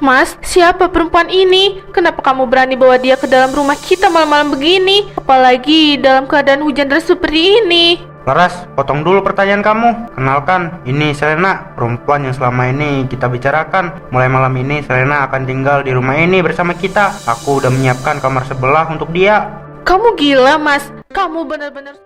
Mas, siapa perempuan ini? Kenapa kamu berani bawa dia ke dalam rumah kita malam-malam begini? Apalagi dalam keadaan hujan deras seperti ini. Laras, potong dulu pertanyaan kamu. Kenalkan, ini Selena, perempuan yang selama ini kita bicarakan. Mulai malam ini Selena akan tinggal di rumah ini bersama kita. Aku udah menyiapkan kamar sebelah untuk dia. Kamu gila, Mas. Kamu benar-benar...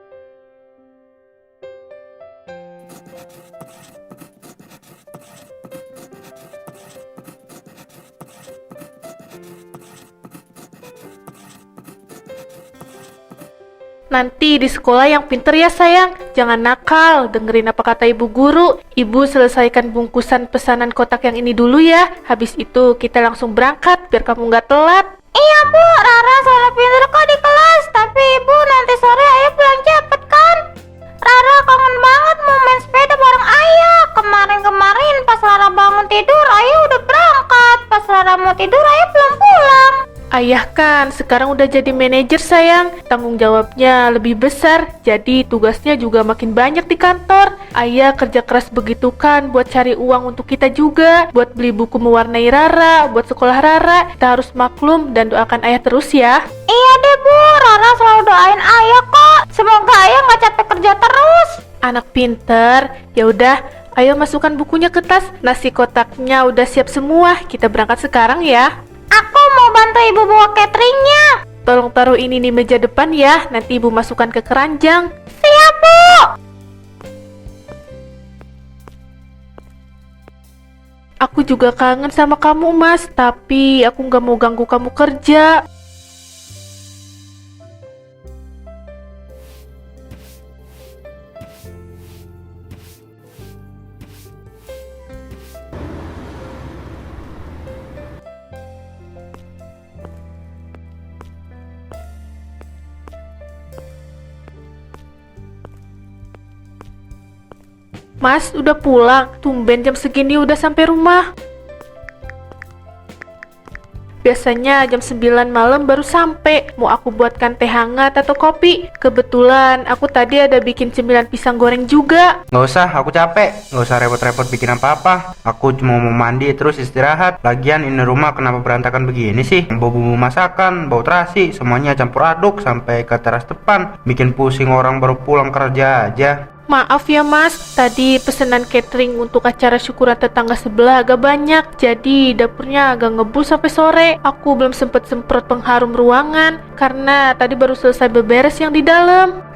Nanti di sekolah yang pinter ya sayang. Jangan nakal, dengerin apa kata ibu guru. Ibu selesaikan bungkusan pesanan kotak yang ini dulu ya. Habis itu kita langsung berangkat biar kamu nggak telat. Iya bu, Rara selalu pinter kok di kelas. Tapi ibu nanti sore ayah pulang cepet kan? Rara kangen banget mau main sepeda bareng ayah. Kemarin-kemarin pas Rara bangun tidur ayah udah berangkat. Pas Rara mau tidur ayah belum pulang. Ayah kan sekarang udah jadi manajer sayang. Tanggung jawabnya lebih besar. Jadi tugasnya juga makin banyak di kantor. Ayah kerja keras begitu kan buat cari uang untuk kita juga. Buat beli buku mewarnai Rara, buat sekolah Rara. Kita harus maklum dan doakan ayah terus ya. Iya deh bu, Rara selalu doain ayah kok. Semoga ayah nggak capek kerja terus. Anak pinter. Ya udah, ayo masukkan bukunya ke tas. Nasi kotaknya udah siap semua. Kita berangkat sekarang ya. Aku mau bantu ibu bawa cateringnya. Tolong taruh ini di meja depan ya. Nanti ibu masukkan ke keranjang. Siap bu. Aku juga kangen sama kamu mas. Tapi aku nggak mau ganggu kamu kerja. Mas, udah pulang. Tumben jam segini udah sampai rumah. Biasanya jam 9 malam baru sampai. Mau aku buatkan teh hangat atau kopi? Kebetulan aku tadi ada bikin cemilan pisang goreng juga. Nggak usah, aku capek. Nggak usah repot-repot bikin apa-apa. Aku cuma mau mandi terus istirahat. Lagian ini rumah kenapa berantakan begini sih? Bau bumbu masakan, bau terasi, semuanya campur aduk sampai ke teras depan. Bikin pusing orang baru pulang kerja aja. Maaf ya mas, tadi pesanan catering untuk acara syukuran tetangga sebelah agak banyak. Jadi dapurnya agak ngebul sampai sore. Aku belum sempet semprot pengharum ruangan karena tadi baru selesai beberes yang di dalam.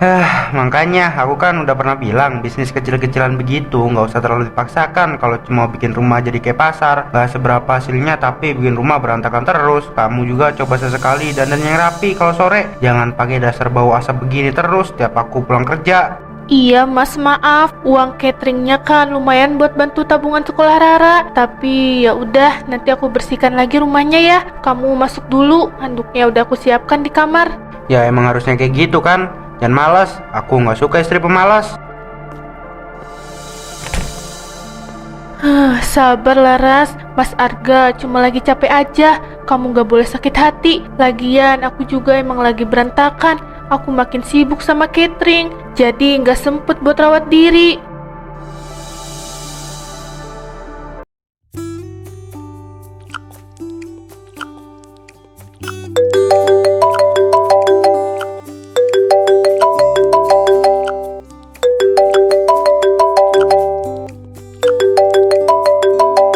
Makanya aku kan udah pernah bilang bisnis kecil-kecilan begitu nggak usah terlalu dipaksakan. Kalau cuma bikin rumah jadi kayak pasar, nggak seberapa hasilnya tapi bikin rumah berantakan terus. Kamu juga coba sesekali dandan yang rapi kalau sore. Jangan pakai dasar bau asap begini terus tiap aku pulang kerja. Iya mas, maaf. Uang cateringnya kan lumayan buat bantu tabungan sekolah Rara. Tapi ya udah, nanti aku bersihkan lagi rumahnya ya. Kamu masuk dulu, handuknya udah aku siapkan di kamar. Ya emang harusnya kayak gitu kan. Jangan malas, aku nggak suka istri pemalas. Sabar Laras, Mas Arga cuma lagi capek aja. Kamu gak boleh sakit hati. Lagian aku juga emang lagi berantakan. Aku makin sibuk sama catering, jadi gak sempet buat rawat diri.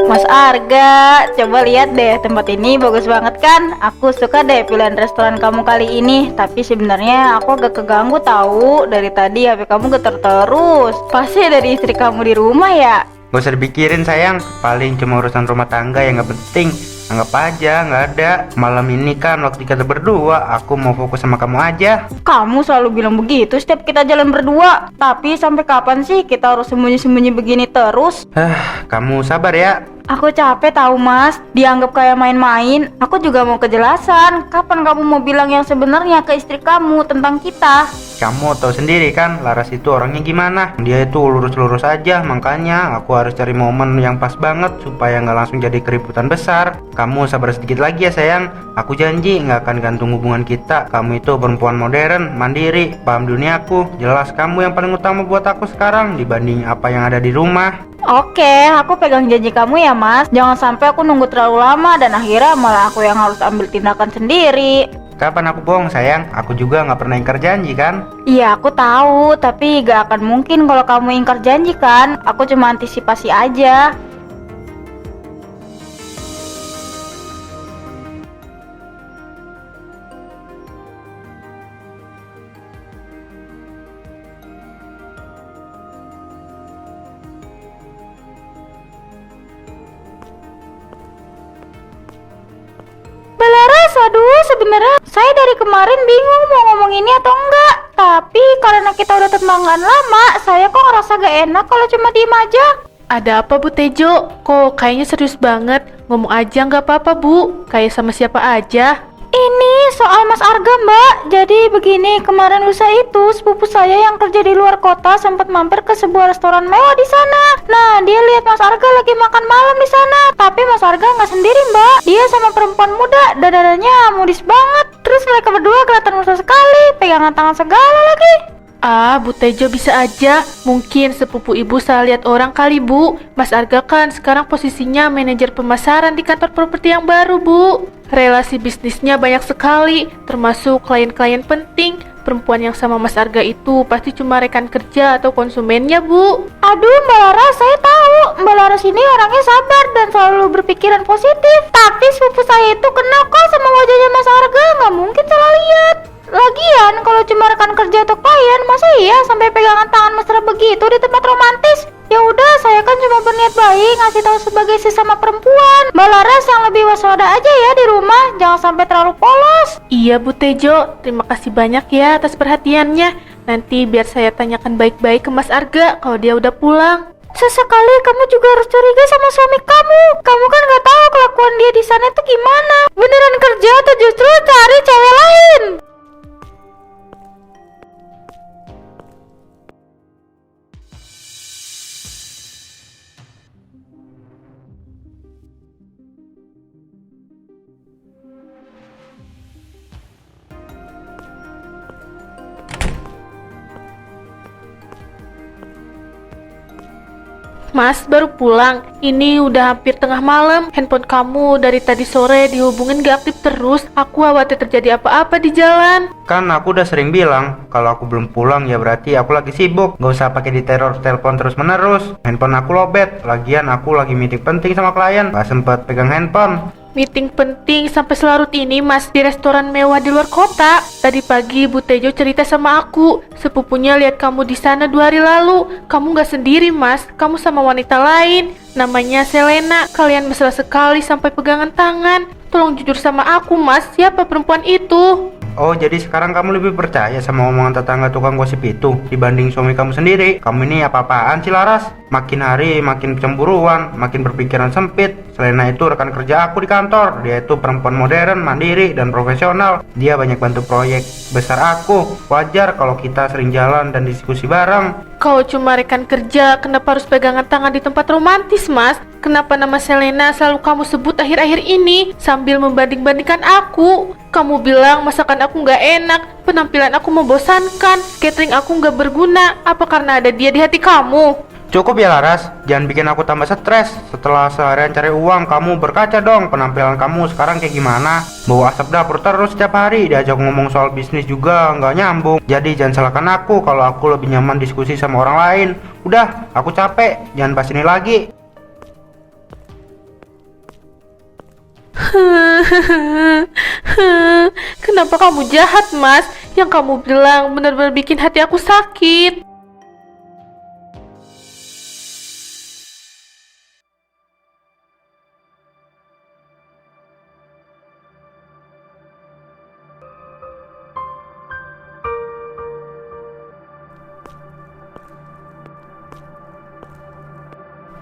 Mas Arga, coba lihat deh, tempat ini bagus banget kan? Aku suka deh pilihan restoran kamu kali ini. Tapi sebenarnya aku agak keganggu tahu. Dari tadi HP kamu getar terus. Pasti dari istri kamu di rumah ya? Gak usah dipikirin sayang, paling cuma urusan rumah tangga yang gak penting. Anggap aja gak ada. Malam ini kan waktu kita berdua, aku mau fokus sama kamu aja. Kamu selalu bilang begitu setiap kita jalan berdua. Tapi sampai kapan sih kita harus sembunyi-sembunyi begini terus? Kamu sabar ya. Aku capek tahu mas, dianggap kayak main-main. Aku juga mau kejelasan. Kapan kamu mau bilang yang sebenarnya ke istri kamu tentang kita? Kamu tahu sendiri kan, Laras itu orangnya gimana. Dia itu lurus-lurus aja, makanya aku harus cari momen yang pas banget supaya nggak langsung jadi keributan besar. Kamu sabar sedikit lagi ya sayang. Aku janji nggak akan gantung hubungan kita. Kamu itu perempuan modern, mandiri, paham duniaku. Jelas kamu yang paling utama buat aku sekarang dibanding apa yang ada di rumah. Oke, aku pegang janji kamu ya mas. Jangan sampai aku nunggu terlalu lama dan akhirnya malah aku yang harus ambil tindakan sendiri. Kapan aku bohong sayang? Aku juga nggak pernah ingkar janji kan? Iya aku tahu, tapi gak akan mungkin kalau kamu ingkar janji kan. Aku cuma antisipasi aja. Belaras, aduh sebenarnya saya dari kemarin bingung mau ngomong ini atau enggak. Tapi karena kita udah tetanggaan lama, saya kok ngerasa gak enak kalau cuma diem aja. Ada apa Bu Tejo? Kok kayaknya serius banget? Ngomong aja nggak apa-apa Bu, kayak sama siapa aja. Ini soal Mas Arga mbak. Jadi begini, kemarin lusa itu sepupu saya yang kerja di luar kota sempat mampir ke sebuah restoran mewah di sana. Nah dia lihat Mas Arga lagi makan malam di sana. Tapi Mas Arga nggak sendiri mbak. Dia sama perempuan muda, dadanya modis banget. Terus mereka berdua kelihatan mesra sekali, pegangan tangan segala lagi. Ah, Bu Tejo bisa aja. Mungkin sepupu ibu salah lihat orang kali Bu. Mas Arga kan sekarang posisinya manajer pemasaran di kantor properti yang baru Bu. Relasi bisnisnya banyak sekali, termasuk klien-klien penting. Perempuan yang sama Mas Arga itu pasti cuma rekan kerja atau konsumennya Bu. Aduh Mbak Laras, saya tahu Mbak Laras ini orangnya sabar dan selalu berpikiran positif. Tapi sepupu saya itu kenal kok sama wajahnya Mas Arga, nggak mungkin salah lihat. Lagian kalau cuma rekan kerja atau klien, masa iya sampai pegangan tangan mesra begitu di tempat romantis? Ya udah, saya kan cuma berniat baik ngasih tahu sebagai sesama perempuan. Mbak Laras yang lebih waspada aja ya di rumah, jangan sampai terlalu polos. Iya Bu Tejo, terima kasih banyak ya atas perhatiannya. Nanti biar saya tanyakan baik-baik ke Mas Arga kalau dia udah pulang. Sesekali kamu juga harus curiga sama suami kamu. Kamu kan nggak tahu kelakuan dia di sana itu gimana. Beneran kerja atau justru cari cewek lain? Mas baru pulang, ini udah hampir tengah malam. Handphone kamu dari tadi sore dihubungin gak aktif terus. Aku khawatir terjadi apa-apa di jalan. Kan aku udah sering bilang, kalau aku belum pulang ya berarti aku lagi sibuk. Gak usah pakai diteror telepon terus menerus. Handphone aku lobet, lagian aku lagi meeting penting sama klien, gak sempet pegang handphone. Meeting penting sampai selarut ini Mas di restoran mewah di luar kota. Tadi pagi Bu Tejo cerita sama aku, sepupunya lihat kamu di sana 2 hari lalu. Kamu gak sendiri Mas, kamu sama wanita lain. Namanya Selena, kalian mesra sekali sampai pegangan tangan. Tolong jujur sama aku Mas, siapa perempuan itu? Oh, jadi sekarang kamu lebih percaya sama omongan tetangga tukang gosip itu dibanding suami kamu sendiri? Kamu ini apa-apaan sih Laras? Makin hari makin cemburuan, makin berpikiran sempit. Selena itu rekan kerja aku di kantor. Dia itu perempuan modern, mandiri, dan profesional. Dia banyak bantu proyek besar aku. Wajar kalau kita sering jalan dan diskusi bareng. Kau cuma rekan kerja, kenapa harus pegangan tangan di tempat romantis Mas? Kenapa nama Selena selalu kamu sebut akhir-akhir ini sambil membanding-bandingkan aku? Kamu bilang masakan aku nggak enak, penampilan aku membosankan, catering aku nggak berguna. Apa karena ada dia di hati kamu? Cukup ya Laras, jangan bikin aku tambah stres. Setelah seharian cari uang, kamu berkaca dong penampilan kamu sekarang kayak gimana. Bawa asap dapur terus setiap hari, diajak ngomong soal bisnis juga nggak nyambung. Jadi jangan salahkan aku kalau aku lebih nyaman diskusi sama orang lain. Udah, aku capek, jangan bahas ini lagi. Kenapa kamu jahat Mas? Yang kamu bilang benar-benar bikin hati aku sakit.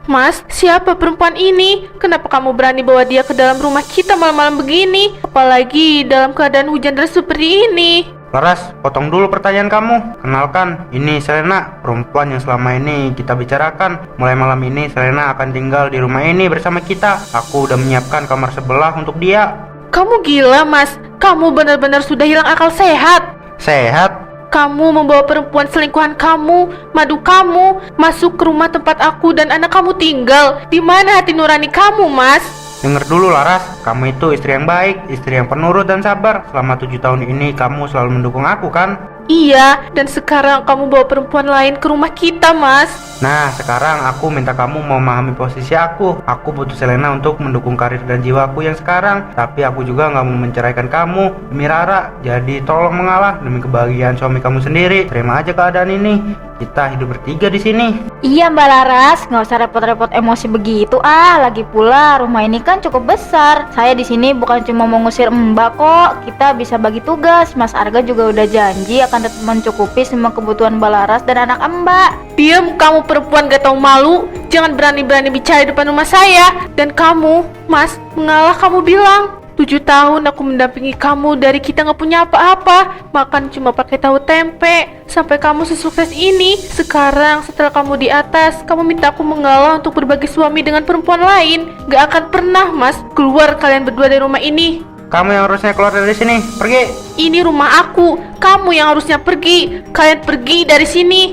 Mas, siapa perempuan ini? Kenapa kamu berani bawa dia ke dalam rumah kita malam-malam begini? Apalagi dalam keadaan hujan deras seperti ini. Laras, potong dulu pertanyaan kamu. Kenalkan, ini Selena, perempuan yang selama ini kita bicarakan. Mulai malam ini Selena akan tinggal di rumah ini bersama kita. Aku udah menyiapkan kamar sebelah untuk dia. Kamu gila Mas, kamu benar-benar sudah hilang akal sehat. Sehat? Kamu membawa perempuan selingkuhan kamu, madu kamu, masuk ke rumah tempat aku dan anak kamu tinggal. Di mana hati nurani kamu, Mas? Dengar dulu Laras, kamu itu istri yang baik, istri yang penurut dan sabar. Selama 7 tahun ini kamu selalu mendukung aku kan? Iya, dan sekarang kamu bawa perempuan lain ke rumah kita, Mas. Nah, sekarang aku minta kamu memahami posisi aku. Aku butuh Selena untuk mendukung karir dan jiwaku yang sekarang. Tapi aku juga nggak mau menceraikan kamu demi Rara. Jadi tolong mengalah demi kebahagiaan suami kamu sendiri. Terima aja keadaan ini. Kita hidup bertiga di sini. Iya Mbak Laras, nggak usah repot-repot emosi begitu lagi pula rumah ini kan cukup besar. Saya di sini bukan cuma mau ngusir Mbak kok. Kita bisa bagi tugas. Mas Arga juga udah janji akan tetap mencukupi semua kebutuhan Mbak Laras dan anak Mbak. Diam, kamu perempuan gak tahu malu. Jangan berani-berani bicara di depan rumah saya. Dan kamu, Mas, mengalah kamu bilang. 7 tahun aku mendampingi kamu dari kita gak punya apa-apa, makan cuma pakai tahu tempe, sampai kamu sesukses ini. Sekarang setelah kamu di atas, kamu minta aku mengalah untuk berbagi suami dengan perempuan lain. Gak akan pernah, Mas. Keluar kalian berdua dari rumah ini. Kamu yang harusnya keluar dari sini. Pergi. Ini rumah aku. Kamu yang harusnya pergi. Kalian pergi dari sini.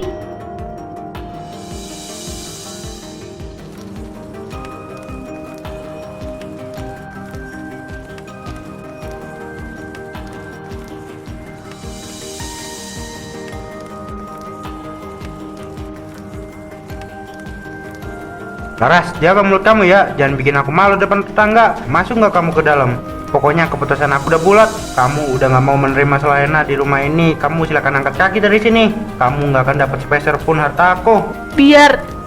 Laras, jaga mulut kamu ya. Jangan bikin aku malu depan tetangga. Masuk nggak kamu ke dalam? Pokoknya keputusan aku udah bulat. Kamu udah nggak mau menerima Selena di rumah ini. Kamu silakan angkat kaki dari sini. Kamu nggak akan dapat sepeser pun harta aku.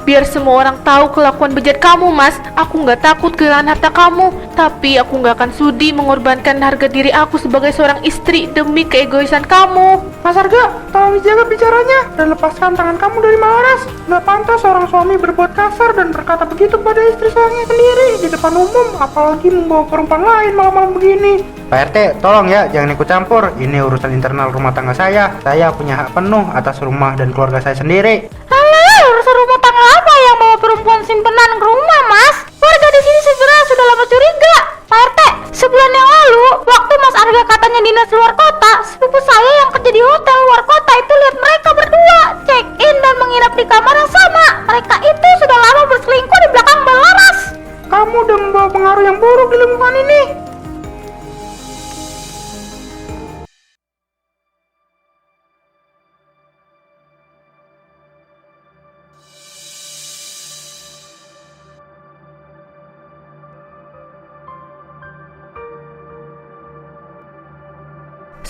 Biar semua orang tahu kelakuan bejat kamu, Mas. Aku nggak takut kehilangan harta kamu, tapi aku nggak akan sudi mengorbankan harga diri aku sebagai seorang istri demi keegoisan kamu. Mas Arga, tolong dijaga bicaranya dan lepaskan tangan kamu dari Laras. Nggak pantas seorang suami berbuat kasar dan berkata begitu pada istri sayangnya sendiri di depan umum, apalagi membawa perempuan lain malam-malam begini. Pak RT, tolong ya, jangan ikut campur. Ini urusan internal rumah tangga saya. Saya punya hak penuh atas rumah dan keluarga saya sendiri. Alah, urusan rumah tangga apa yang bawa perempuan simpenan ke rumah, Mas? Warga di sini sebenarnya sudah lama curiga. Pak RT, sebulan yang lalu, waktu Mas Arga katanya dinas luar kota, sepupu saya yang kerja di hotel luar kota itu lihat mereka berdua check in dan menginap di kamar yang sama. Mereka itu sudah lama berselingkuh di belakang Mbak Laras. Kamu udah membawa pengaruh yang buruk di lingkungan ini.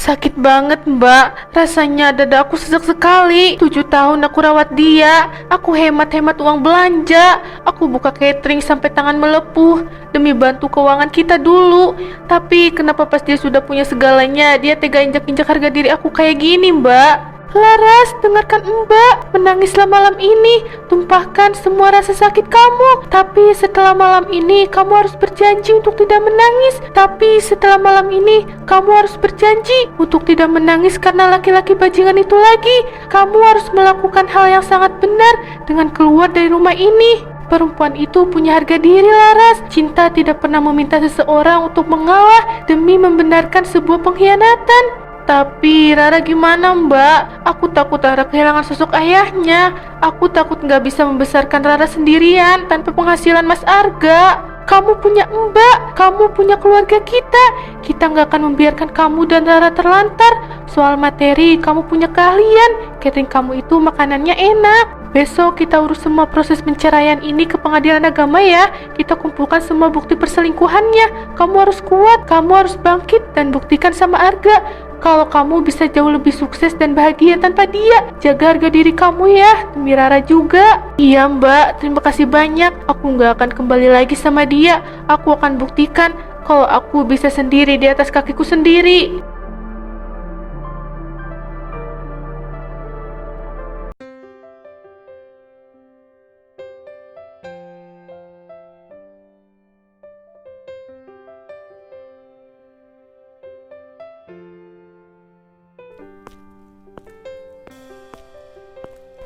Sakit banget, Mbak. Rasanya dada aku sesak sekali. 7 tahun aku rawat dia. Aku hemat-hemat uang belanja. Aku buka catering sampai tangan melepuh demi bantu keuangan kita dulu. Tapi kenapa pas dia sudah punya segalanya, dia tega injak-injak harga diri aku kayak gini, Mbak? Laras, dengarkan Mbak. Menangislah malam ini. Tumpahkan semua rasa sakit kamu. Tapi setelah malam ini, kamu harus berjanji untuk tidak menangis. Tapi setelah malam ini, kamu harus berjanji untuk tidak menangis karena laki-laki bajingan itu lagi. Kamu harus melakukan hal yang sangat benar dengan keluar dari rumah ini. Perempuan itu punya harga diri, Laras. Cinta tidak pernah meminta seseorang untuk mengalah demi membenarkan sebuah pengkhianatan. Tapi Rara gimana, Mbak? Aku takut Rara kehilangan sosok ayahnya. Aku takut nggak bisa membesarkan Rara sendirian tanpa penghasilan Mas Arga. Kamu punya Mbak, kamu punya keluarga kita. Kita nggak akan membiarkan kamu dan Rara terlantar. Soal materi, kamu punya keahlian. Catering kamu itu makanannya enak. Besok kita urus semua proses penceraian ini ke pengadilan agama ya. Kita kumpulkan semua bukti perselingkuhannya. Kamu harus kuat, kamu harus bangkit dan buktikan sama Arga kalau kamu bisa jauh lebih sukses dan bahagia tanpa dia. Jaga harga diri kamu ya, demi Rara juga. Iya Mbak, terima kasih banyak. Aku nggak akan kembali lagi sama dia. Aku akan buktikan kalau aku bisa sendiri di atas kakiku sendiri.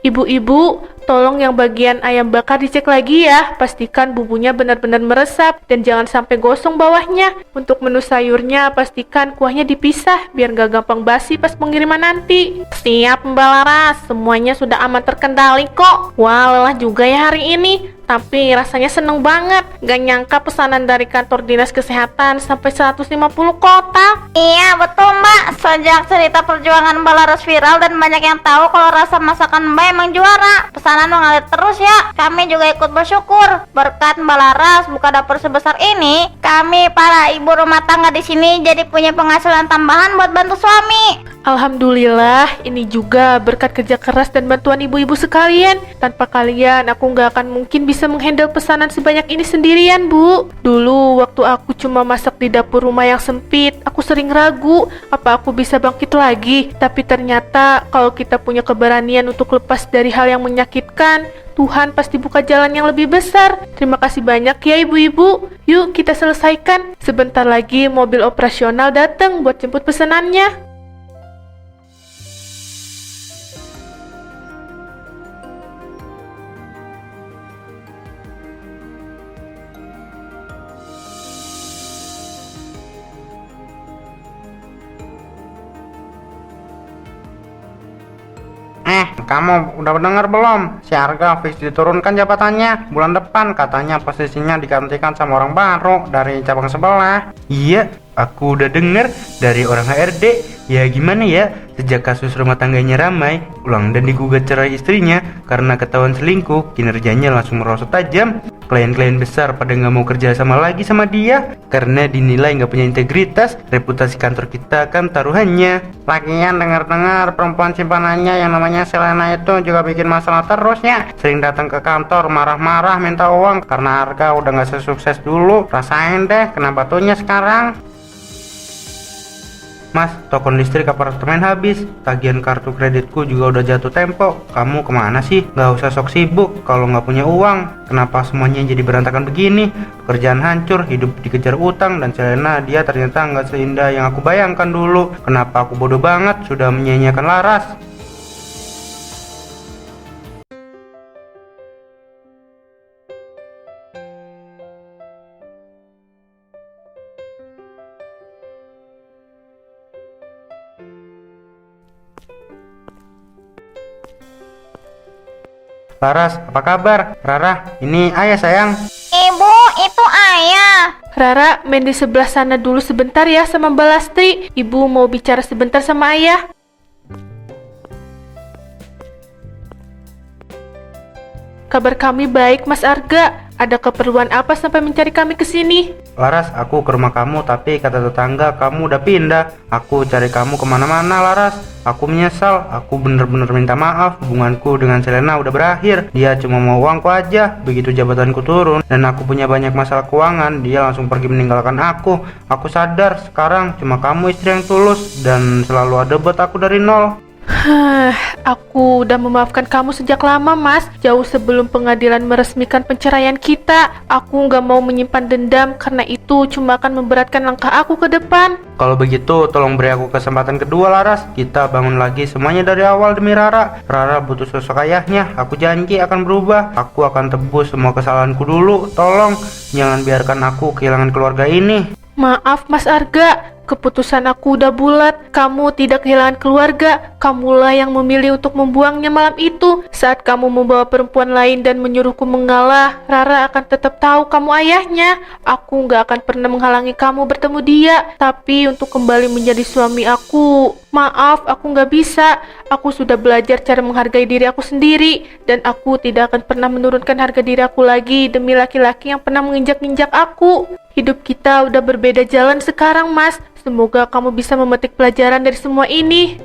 Ibu-ibu, tolong yang bagian ayam bakar dicek lagi ya. Pastikan bumbunya benar-benar meresap dan jangan sampai gosong bawahnya. Untuk menu sayurnya, pastikan kuahnya dipisah biar gak gampang basi pas pengiriman nanti. Siap Mbak Laras, semuanya sudah aman terkendali kok. Wah, lelah juga ya hari ini. Tapi rasanya seneng banget. Gak nyangka pesanan dari kantor dinas kesehatan sampai 150 kotak. Iya betul Mbak, sejak cerita perjuangan Mbak Laras viral dan banyak yang tahu kalau rasa masakan Mbak emang juara, pesanan mengalir terus ya. Kami juga ikut bersyukur. Berkat Mbak Laras buka dapur sebesar ini, kami para ibu rumah tangga di sini jadi punya penghasilan tambahan buat bantu suami. Alhamdulillah, ini juga berkat kerja keras dan bantuan ibu-ibu sekalian. Tanpa kalian, aku nggak akan mungkin bisa menghandle pesanan sebanyak ini sendirian, Bu. Dulu, waktu aku cuma masak di dapur rumah yang sempit, aku sering ragu, apa aku bisa bangkit lagi. Tapi ternyata, kalau kita punya keberanian untuk lepas dari hal yang menyakitkan, Tuhan pasti buka jalan yang lebih besar. Terima kasih banyak ya ibu-ibu. Yuk kita selesaikan. Sebentar lagi mobil operasional datang buat jemput pesanannya. Kamu udah dengar belum? Si Arga fix diturunkan jabatannya. Bulan depan katanya posisinya digantikan sama orang baru dari cabang sebelah. Iya, aku udah dengar dari orang HRD. Ya gimana ya, sejak kasus rumah tangganya ramai, ulang dan digugat cerai istrinya karena ketahuan selingkuh, kinerjanya langsung merosot tajam. Klien-klien besar pada nggak mau kerja sama lagi sama dia karena dinilai nggak punya integritas. Reputasi kantor kita kan taruhannya. Lagian dengar-dengar perempuan simpanannya yang namanya Selena itu juga bikin masalah terus ya. Sering datang ke kantor marah-marah minta uang karena harga udah nggak sesukses dulu. Rasain deh kena batunya sekarang. Mas, token listrik apartemen habis, tagihan kartu kreditku juga udah jatuh tempo. Kamu kemana sih? Gak usah sok sibuk kalau nggak punya uang. Kenapa semuanya jadi berantakan begini? Pekerjaan hancur, hidup dikejar utang, dan Selena dia ternyata nggak seindah yang aku bayangkan dulu. Kenapa aku bodoh banget sudah menyanyiakan Laras? Laras, apa kabar? Rara, ini ayah sayang. Ibu, itu ayah. Rara, main di sebelah sana dulu sebentar ya sama Mbak Lastri. Ibu mau bicara sebentar sama ayah. Kabar kami baik, Mas Arga. Ada keperluan apa sampai mencari kami ke sini? Laras, aku ke rumah kamu tapi kata tetangga kamu udah pindah. Aku cari kamu kemana-mana Laras. Aku menyesal, aku bener-bener minta maaf. Hubunganku dengan Selena udah berakhir. Dia cuma mau uangku aja. Begitu jabatanku turun dan aku punya banyak masalah keuangan, dia langsung pergi meninggalkan aku. Aku sadar sekarang cuma kamu istri yang tulus dan selalu ada buat aku dari nol. Aku udah memaafkan kamu sejak lama, Mas. Jauh sebelum pengadilan meresmikan perceraian kita. Aku nggak mau menyimpan dendam karena itu cuma akan memberatkan langkah aku ke depan. Kalau begitu, tolong beri aku kesempatan kedua, Laras. Kita bangun lagi semuanya dari awal demi Rara. Rara butuh sosok ayahnya. Aku janji akan berubah. Aku akan tebus semua kesalahanku dulu. Tolong, jangan biarkan aku kehilangan keluarga ini. Maaf, Mas Arga. Keputusan aku udah bulat. Kamu tidak kehilangan keluarga. Kamulah yang memilih untuk membuangnya malam itu. Saat kamu membawa perempuan lain dan menyuruhku mengalah, Rara akan tetap tahu kamu ayahnya. Aku gak akan pernah menghalangi kamu bertemu dia. Tapi untuk kembali menjadi suami aku, maaf, aku gak bisa. Aku sudah belajar cara menghargai diri aku sendiri. Dan aku tidak akan pernah menurunkan harga diri aku lagi demi laki-laki yang pernah menginjak-injak aku. Hidup kita udah berbeda jalan sekarang, Mas. Semoga kamu bisa memetik pelajaran dari semua ini.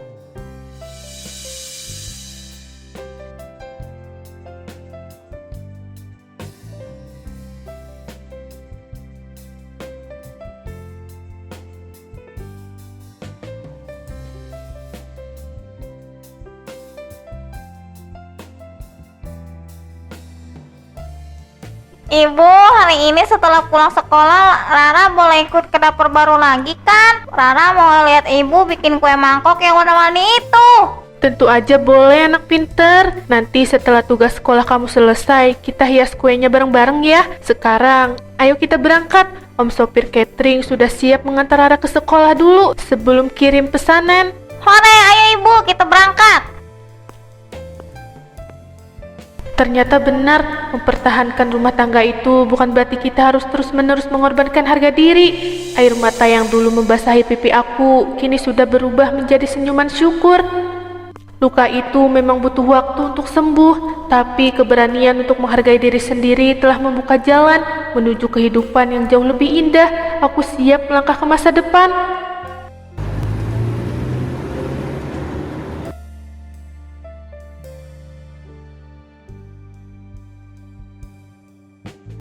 Ibu, hari ini setelah pulang sekolah, Rara boleh ikut ke dapur baru lagi kan? Rara mau lihat ibu bikin kue mangkok yang warna-warni itu. Tentu aja boleh anak pinter. Nanti setelah tugas sekolah kamu selesai, kita hias kuenya bareng-bareng ya. Sekarang, ayo kita berangkat. Om sopir catering sudah siap mengantar Rara ke sekolah dulu sebelum kirim pesanan. Hore, ayo ibu, kita berangkat. Ternyata benar, mempertahankan rumah tangga itu bukan berarti kita harus terus-menerus mengorbankan harga diri. Air mata yang dulu membasahi pipi aku, kini sudah berubah menjadi senyuman syukur. Luka itu memang butuh waktu untuk sembuh, tapi keberanian untuk menghargai diri sendiri telah membuka jalan menuju kehidupan yang jauh lebih indah. Aku siap melangkah ke masa depan.